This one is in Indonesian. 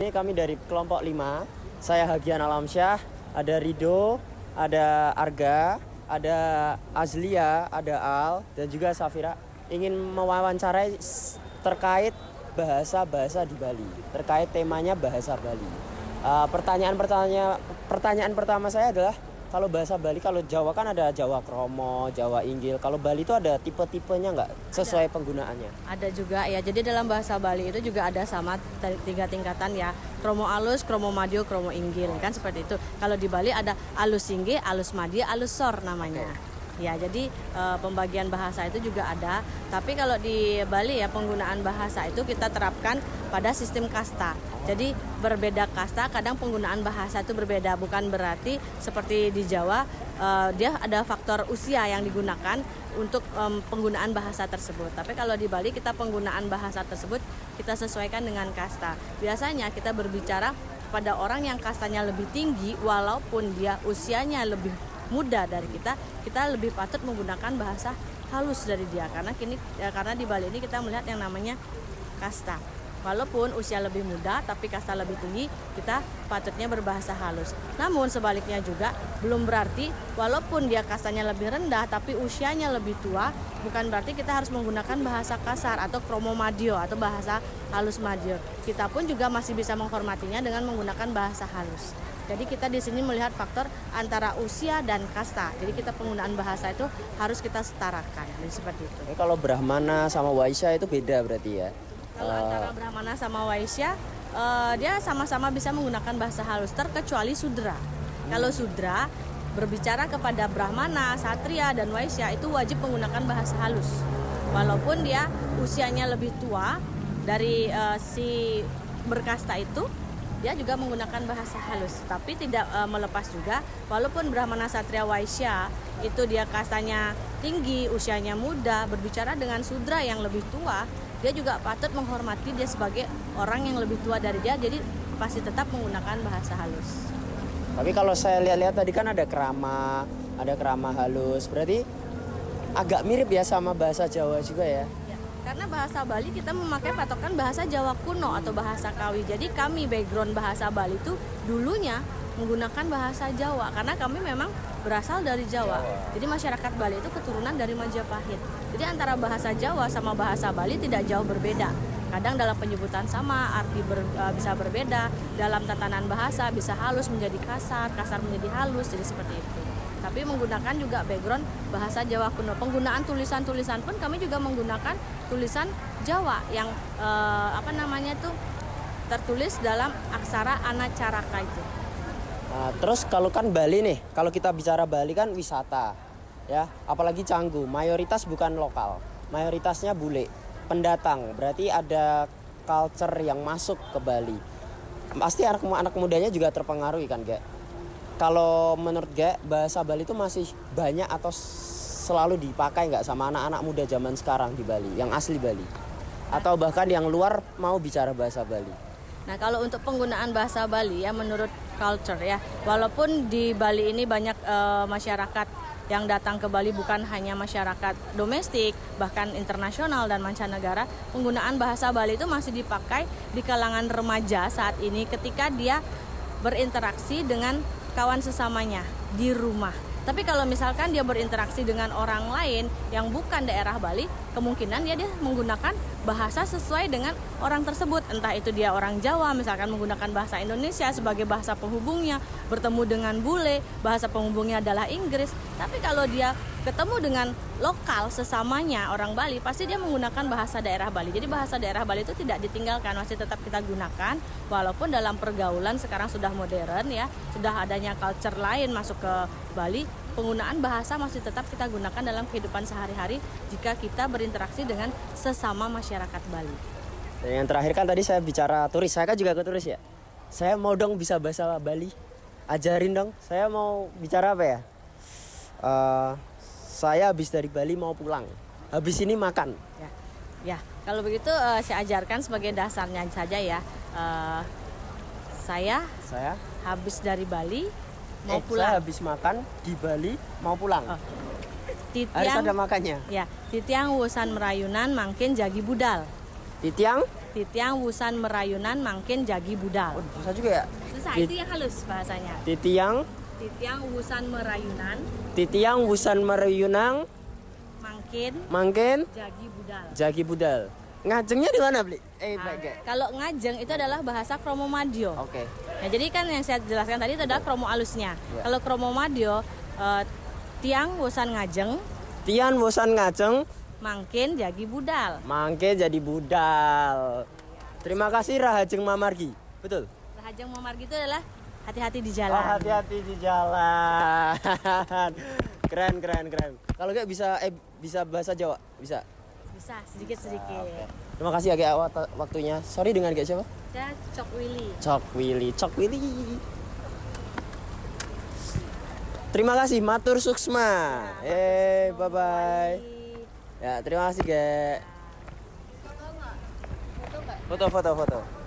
Ini kami dari kelompok 5. Saya Hagian Alamsyah, ada Rido, ada Arga, ada Azlia, ada Al, dan juga Safira. Ingin mewawancarai terkait bahasa-bahasa di Bali. Terkait temanya bahasa Bali. Pertanyaan pertama saya adalah, kalau bahasa Bali, kalau Jawa kan ada Jawa Kromo, Jawa Inggil. Kalau Bali itu ada tipe-tipenya nggak sesuai penggunaannya? Ada juga ya. Jadi dalam bahasa Bali itu juga ada sama 3 tingkatan ya. Kromo alus, kromo madio, kromo inggil kan seperti itu. Kalau di Bali ada alus singge, alus madia, alus sor namanya. Ya, jadi pembagian bahasa itu juga ada. Tapi kalau di Bali ya, penggunaan bahasa itu kita terapkan pada sistem kasta. Jadi berbeda kasta, kadang penggunaan bahasa itu berbeda. Bukan berarti seperti di Jawa, dia ada faktor usia yang digunakan untuk penggunaan bahasa tersebut. Tapi kalau di Bali, kita penggunaan bahasa tersebut kita sesuaikan dengan kasta. Biasanya kita berbicara pada orang yang kastanya lebih tinggi, walaupun dia usianya lebih muda dari kita lebih patut menggunakan bahasa halus dari dia, karena di Bali ini kita melihat yang namanya kasta. Walaupun usia lebih muda tapi kasta lebih tinggi, kita patutnya berbahasa halus. Namun sebaliknya juga belum berarti walaupun dia kastanya lebih rendah tapi usianya lebih tua, bukan berarti kita harus menggunakan bahasa kasar atau kromo madio atau bahasa halus madio. Kita pun juga masih bisa menghormatinya dengan menggunakan bahasa halus. Jadi kita di sini melihat faktor antara usia dan kasta. Jadi kita penggunaan bahasa itu harus kita setarakan. Jadi seperti itu. Kalau Brahmana sama Waisya itu beda berarti ya? Kalau antara Brahmana sama Waisya, dia sama-sama bisa menggunakan bahasa halus, terkecuali Sudra. Kalau Sudra berbicara kepada Brahmana, Satria, dan Waisya itu wajib menggunakan bahasa halus. Walaupun dia usianya lebih tua dari si berkasta itu, dia juga menggunakan bahasa halus, tapi tidak melepas juga walaupun Brahmana, Satria, Waisya itu dia kastanya tinggi, usianya muda, berbicara dengan Sudra yang lebih tua, dia juga patut menghormati dia sebagai orang yang lebih tua dari dia, jadi pasti tetap menggunakan bahasa halus. Tapi kalau saya lihat-lihat tadi kan ada kerama halus, berarti agak mirip ya sama bahasa Jawa juga ya? Karena bahasa Bali kita memakai patokan bahasa Jawa kuno atau bahasa Kawi. Jadi kami background bahasa Bali itu dulunya menggunakan bahasa Jawa karena kami memang berasal dari Jawa. Jadi masyarakat Bali itu keturunan dari Majapahit. Jadi antara bahasa Jawa sama bahasa Bali tidak jauh berbeda. Kadang dalam penyebutan sama, arti bisa berbeda. Dalam tatanan bahasa bisa halus menjadi kasar, kasar menjadi halus, jadi seperti itu. Tapi menggunakan juga background bahasa Jawa kuno. Penggunaan tulisan-tulisan pun kami juga menggunakan tulisan Jawa yang tertulis dalam aksara Anacaraka itu. Nah, terus kalau kan Bali nih, kalau kita bicara Bali kan wisata, ya, apalagi Canggu, mayoritas bukan lokal, mayoritasnya bule, pendatang. Berarti ada culture yang masuk ke Bali. Pasti anak mudanya juga terpengaruh kan, Gak? Kalau menurut Gak, bahasa Bali itu masih banyak atau selalu dipakai nggak sama anak-anak muda zaman sekarang di Bali, yang asli Bali? Atau bahkan yang luar mau bicara bahasa Bali? Nah, kalau untuk penggunaan bahasa Bali ya menurut culture ya, walaupun di Bali ini banyak masyarakat yang datang ke Bali, bukan hanya masyarakat domestik, bahkan internasional dan mancanegara, penggunaan bahasa Bali itu masih dipakai di kalangan remaja saat ini ketika dia berinteraksi dengan kawan sesamanya di rumah. Tapi kalau misalkan dia berinteraksi dengan orang lain yang bukan daerah Bali, kemungkinan dia menggunakan bahasa sesuai dengan orang tersebut. Entah itu dia orang Jawa, misalkan menggunakan bahasa Indonesia sebagai bahasa penghubungnya, bertemu dengan bule, bahasa penghubungnya adalah Inggris. Tapi kalau dia ketemu dengan lokal sesamanya orang Bali, pasti dia menggunakan bahasa daerah Bali. Jadi bahasa daerah Bali itu tidak ditinggalkan, masih tetap kita gunakan. Walaupun dalam pergaulan sekarang sudah modern ya, sudah adanya culture lain masuk ke Bali, penggunaan bahasa masih tetap kita gunakan dalam kehidupan sehari-hari jika kita berinteraksi dengan sesama masyarakat Bali. Dan yang terakhir kan tadi saya bicara turis, saya kan juga ke turis ya. Saya mau dong bisa bahasa Bali, ajarin dong. Saya mau bicara apa ya? Saya habis dari Bali mau pulang, habis ini makan. Ya, kalau begitu saya ajarkan sebagai dasarnya saja ya. Saya habis dari Bali mau pulang. Saya habis makan di Bali mau pulang. Titiang, harus ada makannya. Ya, titiang wusan merayunan mangkin jagi budal. Titiang Titiang wusan merayunan mangkin jagi budal. Oh, bisa juga ya. Susah, Tit- itu yang halus bahasanya. Titiang, Titiang wusan merayunan titiang wusan merayunang, mangkin mangkin jagi budal. jagi budal. Ngajengnya di mana, Bli? Nah, Baik. kalau ngajeng itu adalah bahasa kromo madyo. Oke. Nah, jadi kan yang saya jelaskan tadi itu adalah kromo alusnya. Ya. Kalau kromo madyo tiang wusan ngajeng Tian wusan ngajeng, mangkin jagi budal. mangke jadi budal. Terima kasih Rahajeng Mamargi. Betul. Rahajeng memargi itu adalah hati-hati di Oh, jalan. hati-hati di jalan. Keren. Kalau nggak bisa bahasa Jawa, bisa. Bisa sedikit-sedikit. Oke. Terima kasih agak waktunya. Sorry dengan gak siapa? Saya Cok Willy. Cok Willy. Terima kasih Matur Suksma. Bye bye. Ya, terima kasih, Gek. Foto.